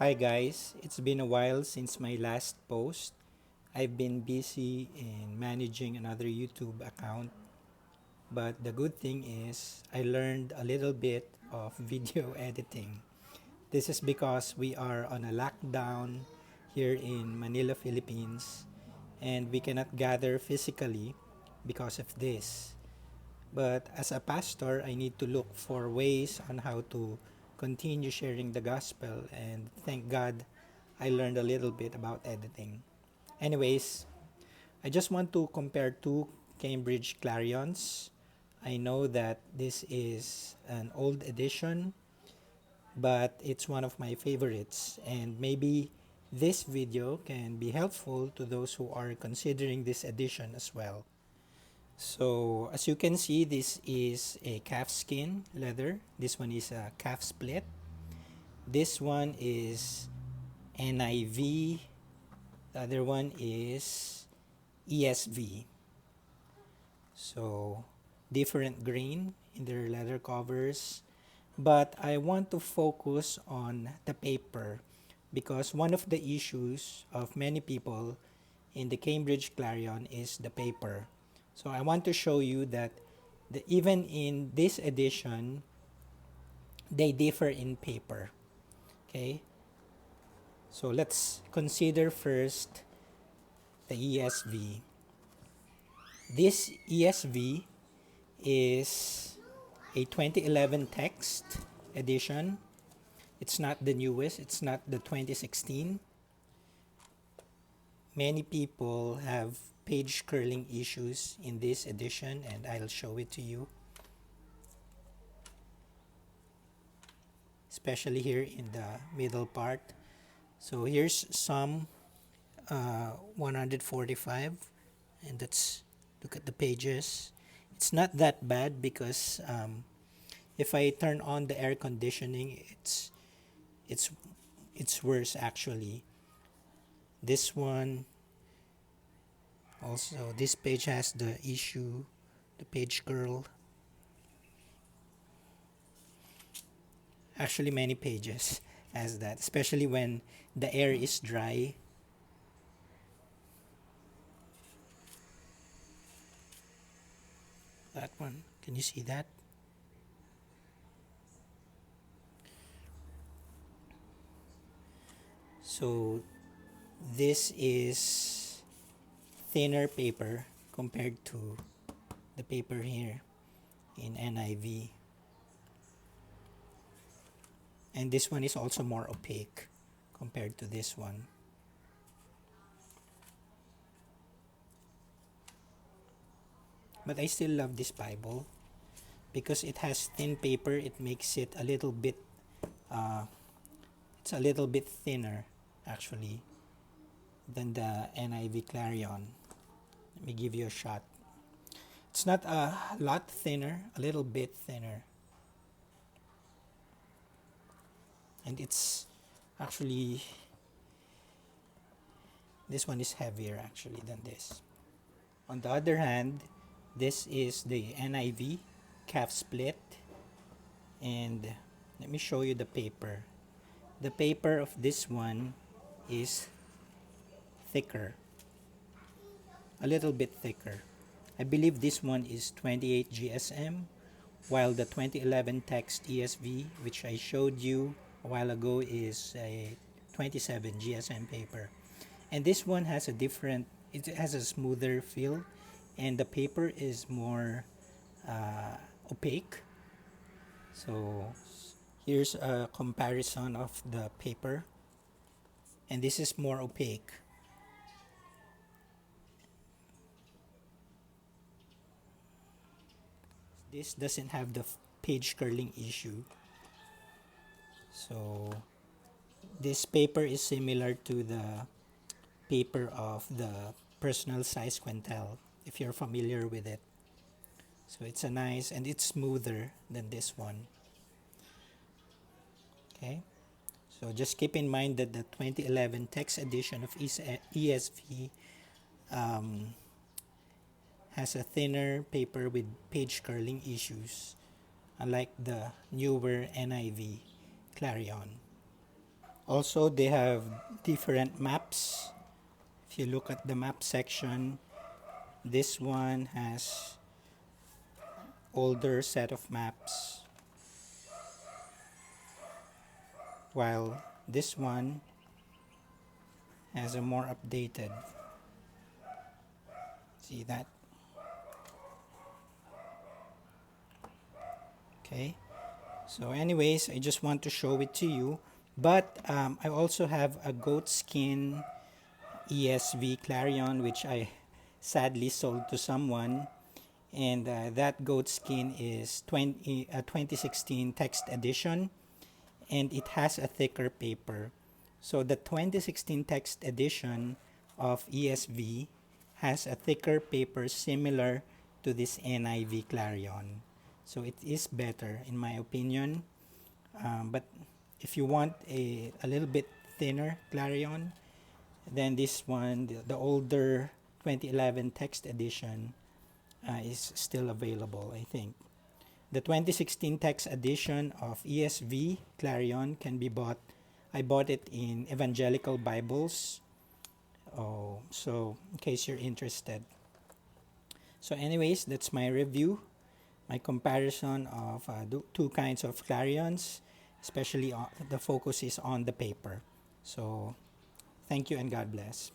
Hi guys, it's been a while since my last post. I've been busy in managing another YouTube account, but the good thing is I learned a little bit of video editing. This is because we are on a lockdown here in Manila, Philippines, and we cannot gather physically because of this. But as a pastor, I need to look for ways on how to continue sharing the gospel, and thank God I learned a little bit about editing. Anyways, I just want to compare two Cambridge Clarions. I know that this is an old edition, but it's one of my favorites, and maybe this video can be helpful to those who are considering this edition as well. So as you can see, this is a calf skin leather. This one is a calf split. This one is NIV. The other one is ESV. So different grain in their leather covers. But I want to focus on the paper because one of the issues of many people in the Cambridge Clarion is the paper. So I want to show you that even in this edition, they differ in paper. Okay, so let's consider first the ESV. This ESV is a 2011 text edition. It's not the newest, it's not the 2016. Many people have page curling issues in this edition, and I'll show it to you, especially here in the middle part. So here's some 145, and let's look at the pages. It's not that bad because if I turn on the air conditioning, it's it's worse actually. This one also, this page has the issue, the page curl. Actually, many pages has that, especially when the air is dry. That one, can you see that? So this is thinner paper compared to the paper here in NIV. And this one is also more opaque compared to this one. But I still love this Bible because it has thin paper. It makes it a little bit it's a little bit thinner actually than the NIV Clarion. Let me give you a shot. It's not a lot thinner, a little bit thinner. And it's actually, this one is heavier actually than this. On the other hand, this is the NIV calf split, and let me show you the paper. The paper of this one is thicker, a little bit thicker. I believe this one is 28 GSM, while the 2011 text ESV, which I showed you a while ago, is a 27 GSM paper. And this one has a different, it has a smoother feel, and the paper is more opaque. So here's a comparison of the paper, and this is more opaque. This doesn't have the page curling issue. So this paper is similar to the paper of the personal size quintel, if you're familiar with it. So it's a nice, and it's smoother than this one. Okay, so just keep in mind that the 2011 text edition of ESV has a thinner paper with page curling issues, unlike the newer NIV Clarion. Also, they have different maps. If you look at the map section, this one has older set of maps, while this one has a more updated. See that? Okay. So anyways, I just want to show it to you. But I also have a goat skin ESV Clarion, which I sadly sold to someone. And that goat skin is 2016 text edition, and it has a thicker paper. So the 2016 text edition of ESV has a thicker paper similar to this NIV Clarion. So it is better in my opinion. But if you want a little bit thinner Clarion, then this one, the older 2011 text edition, is still available, I think. The 2016 text edition of ESV Clarion can be bought. I bought it in Evangelical Bibles. Oh, so in case you're interested. So anyways, that's my review, my comparison of two kinds of Clarions, especially the focus is on the paper. So thank you and God bless.